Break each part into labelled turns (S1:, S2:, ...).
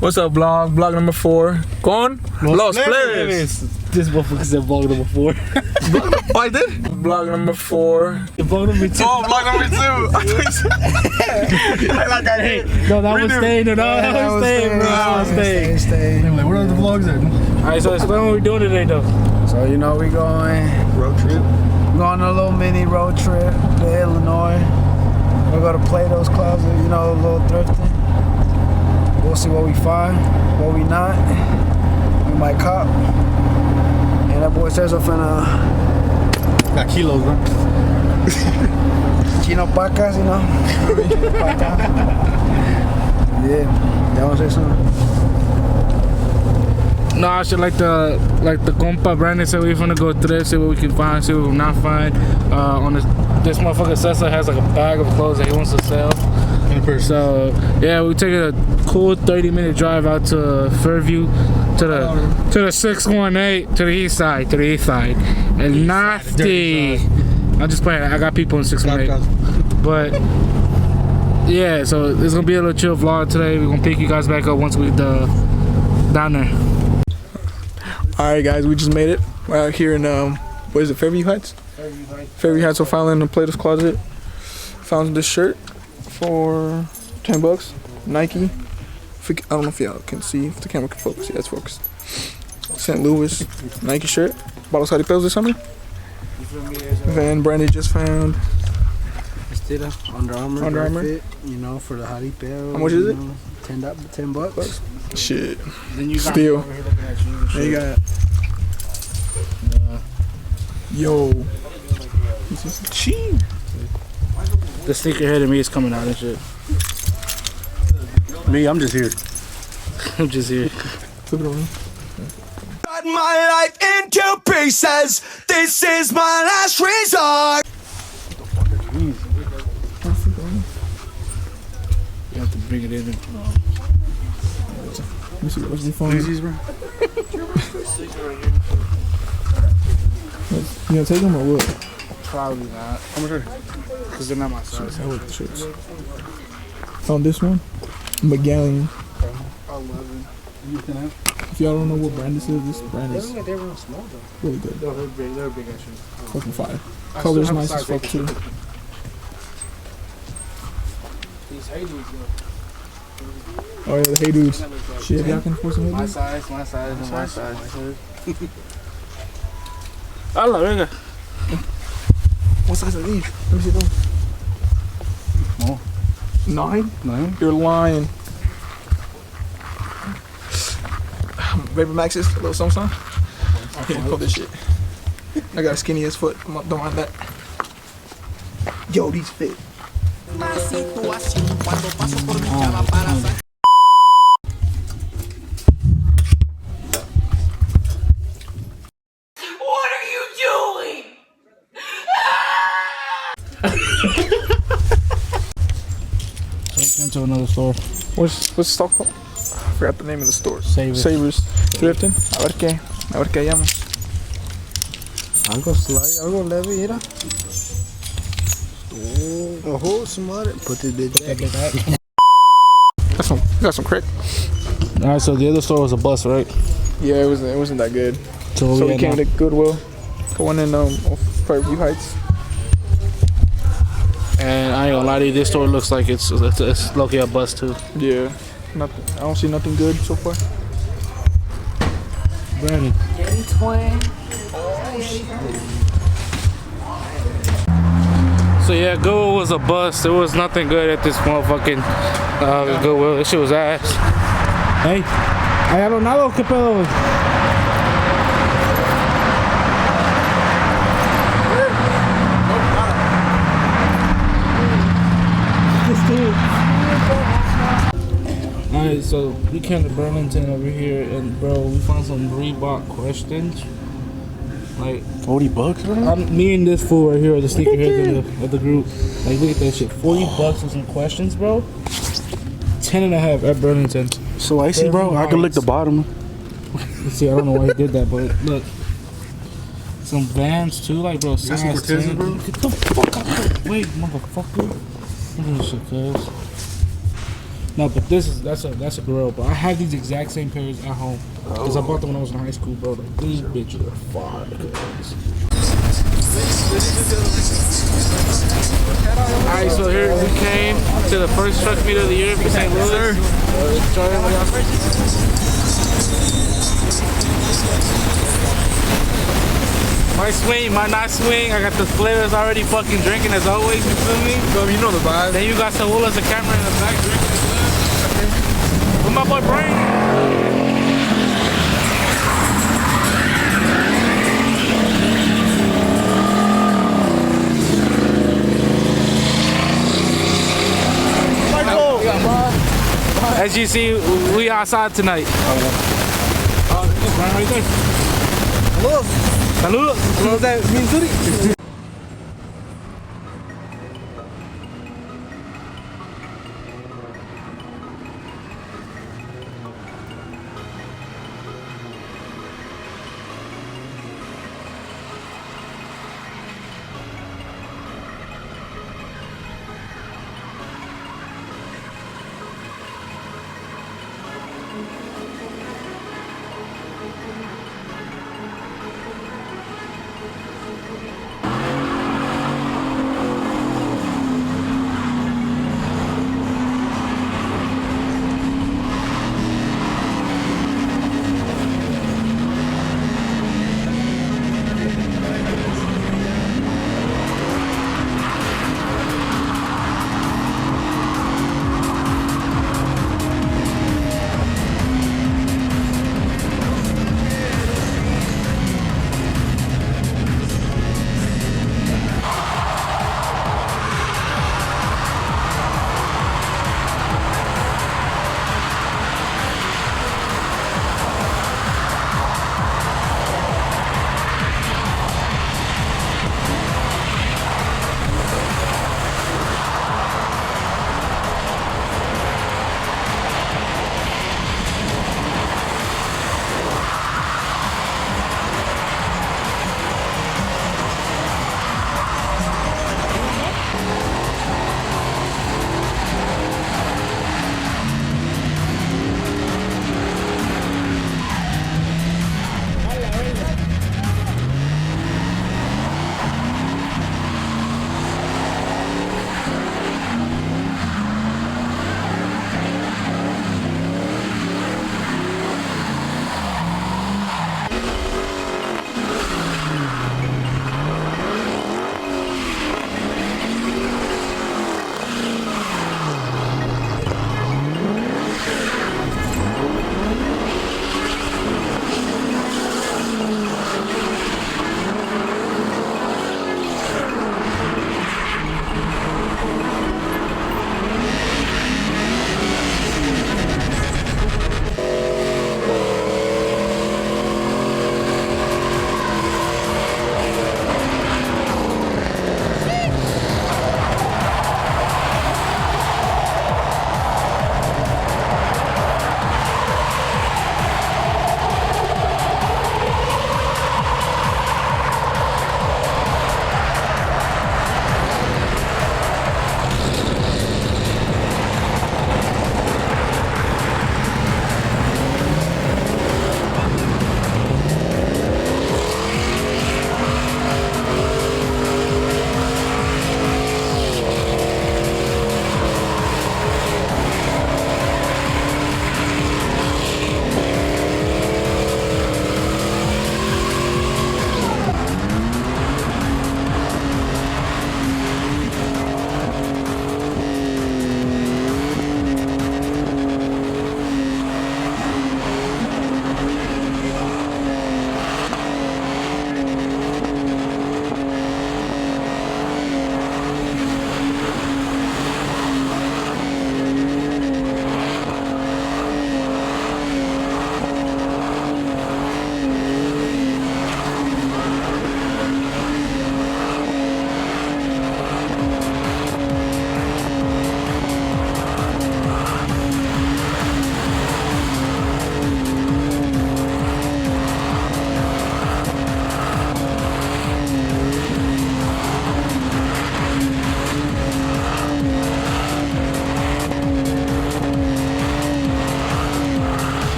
S1: What's up, vlog? Vlog number 4. Con Los Plebes.
S2: This motherfucker said vlog number 4.
S1: Oh, I did? Vlog number 4.
S2: Vlog number 2.
S1: Oh, vlog number 2. Like I hate.
S2: No, that was staying. No, that was staying, bro. That was staying.
S3: I'm like, what are the vlogs at?
S2: Alright, so explain what we're doing today, though.
S4: So, you know, we going
S1: Road trip.
S4: on a little mini road trip to Illinois. We're going to play those clubs, you know, a little thrifting. We'll see what we find, what we not. We might cop. And that boy says we're finna...
S3: Got kilos, bro.
S4: Chino pacas, you know? Yeah, that one say something?
S2: No, I should like the compa Brandon said we're gonna go thrift, see what we can find, see what we not find. On this motherfucker Cesar has like a bag of clothes that he wants to sell. So yeah, we take a cool 30-minute drive out to Fairview, to the 618, to the east side, and nasty. I'm just playing. I got people in 618, but yeah. So it's gonna be a little chill vlog today. We're gonna pick you guys back up once we down there.
S1: Alright, guys, we just made it. We're out here in what is it, Fairview Heights? Fairview Heights. We're finally in the Plato's Closet. Found this shirt for $10. Nike. I don't know if y'all can see, if the camera can focus. Yeah, it's focused. St. Louis Nike shirt. Bought us Jaripels this summer. Then Brandy just found
S4: Under Armour. Fit, you know, for the Jaripel.
S1: How much is it?
S4: $10.
S1: Shit.
S2: Then you got
S1: Still.
S2: over here looking at you.
S1: There you got. Yo. This is cheap.
S2: The sneakerhead in me is coming out and shit.
S3: Me, I'm just here.
S2: I'm just here.
S1: Flip it over.
S5: Cut my life into pieces. This is my last resort.
S2: You have to bring it in.
S1: Let me see what's the phone.
S3: Easies, bro.
S1: You gonna take them or what?
S2: Probably not.
S3: How much are they?
S2: Because they're not my size.
S1: I like the shirts. Found this one. McGallion.
S2: 11.
S1: If y'all don't know what brand this is brand is
S2: They were small though.
S1: really good.
S2: No, they're big. They're big actually.
S1: Fucking fire. Color's nice as fuck too.
S2: These hey dudes though.
S1: Oh yeah, the Hey Dudes. Shit, y'all can afford some Hey
S2: My
S1: Dudes?
S2: size, and my size. Hola, venga.
S1: What size are these? Let me see those.
S3: Small.
S1: 9?
S3: 9?
S1: You're lying. Vapor Maxes, a little something. Yeah, call this shit. I got a skinny as foot. Don't mind that. Yo, these fit.
S5: What are you doing?
S2: So we came to another store.
S1: What's the store called? I forgot the name of the store.
S2: Savers.
S1: Thrifting. A ver qué hallamos.
S4: Algo slide, algo leve, mira. Oh, smart. Put this bitch back.
S1: Got some crack.
S2: Alright, so the other store was a bus, right?
S1: Yeah, it wasn't that good.
S2: So
S1: So we
S2: had
S1: came
S2: now-
S1: to Goodwill. The one in Fairview Heights.
S2: And I ain't gonna lie to you, this store looks like it's low-key a bus too.
S1: Yeah. Nothing. I don't see nothing good so far.
S2: Brandon. So yeah, Goodwill was a bust. There was nothing good at this motherfucking Goodwill. This shit was ass. Hey, hay alonado, ¿qué pedo? Alright, so we came to Burlington over here, and bro, we found some Reebok questions. Like
S3: $40, bro?
S2: me and this fool right here are the sneakerheads of the group. Like, look at that shit. $40 for some questions, bro. 10.5 at Burlington.
S3: So icy, bro. I can lick the bottom.
S2: See, I don't know why he did that, but look. Some Vans too, like, bro.
S3: got some
S2: Size
S3: Cortezes,
S2: 10.
S3: bro?
S2: Get the fuck out. Wait, motherfucker. Look at this shit, cuz. No, but that's a gorilla, bro. I have these exact same pairs at home because I bought them when I was in high school, bro. Like, these bitches are fire. Alright, so here we came to the first truck meet of the year for St. Louis. My swing, my not swing. I got the flavors already fucking drinking as always, you feel me?
S1: So you know the vibe.
S2: Then you got Saul as a camera in the back drinking as well. With my boy Brain. As you see, we outside tonight. Right there. Saludos. Saludos.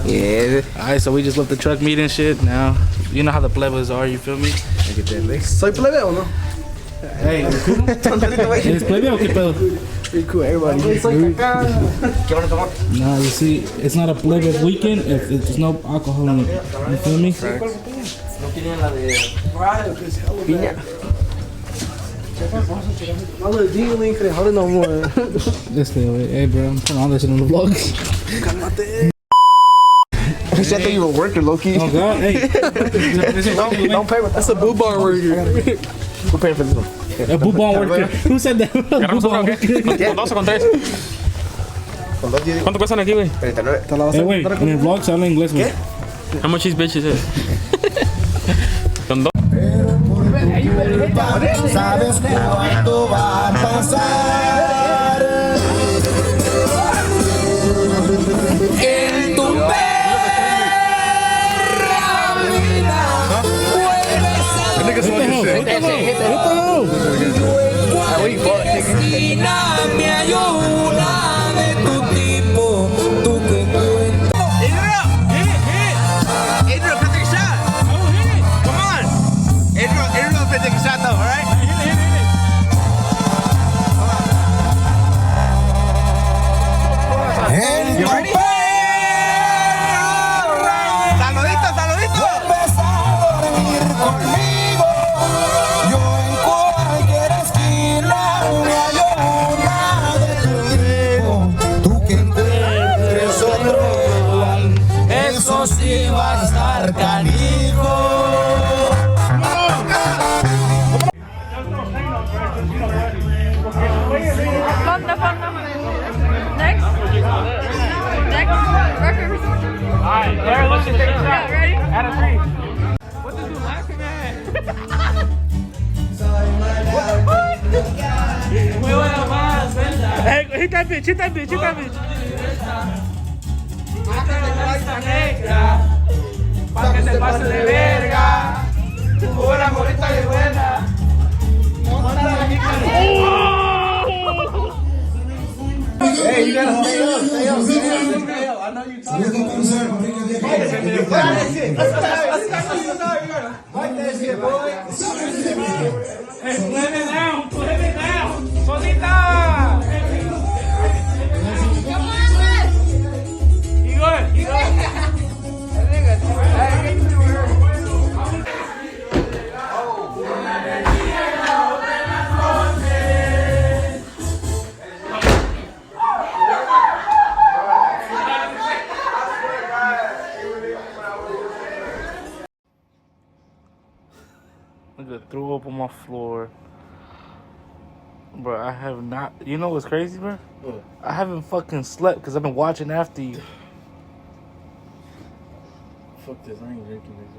S6: Yeah.
S2: Alright, so we just left the truck meet and shit. Now, you know how the plebas are, you feel me?
S6: Soy plebeo, ¿no?
S2: Hey, ¿eres plebe o qué pedo?
S6: Pretty cool, everybody. ¿Qué van a tomar?
S2: Nah, you see, it's not a plebe weekend if there's no alcohol in it. You feel me?
S6: No tienen la de piña. No lo digo, link, joder, no more.
S2: This thing, hey bro, I'm putting all this shit on the vlogs.
S6: I thought you were working, low-key.
S2: Oh god, hey.
S6: Don't pay with that.
S1: That's a boo bar worker.
S6: We're paying for this one.
S2: A bubon worker. Who said that? Bubon worker.
S7: ¿Con dos o con tres? ¿Cuánto cuestan aquí, güey?
S6: 39.
S2: Hey, wait, en el vlog se habla inglés, güey.
S7: How much is bitches is? Con dos.
S5: ¿Sabes cuánto va a pasar? En tu perra vida vuelves a esquina, me ayuda de tu tipo, tú que cuentas. Adriel, take a shot. Come on. Adriel, take a shot though, all right? You ready? Saludito, saludito. Vuelves a dormir conmigo. Yo en cualquier esquina me ayuda de tu tipo. Tú que encuentres otro, eso sí va a estar canijo.
S8: Next. Record.
S7: Alright, Larry, let's just take a shot.
S8: Yeah, ready?
S7: Out of 3. What this dude laughing at? Muy buena más, ¿verdad?
S2: Hey, hit that bitch, hit that bitch, hit that bitch.
S7: Pa' que te pase de verga. Una morita de buena.
S6: Hey, you gotta stay up, stay up, stay up, stay up. I know you talking. Fight that shit, boy.
S7: Hey, put it down, solita. You good, you good.
S2: Nigga threw up on my floor. Bro, I have not. You know what's crazy, bro?
S6: What?
S2: I haven't fucking slept because I've been watching after you.
S3: Fuck this, I ain't drinking this.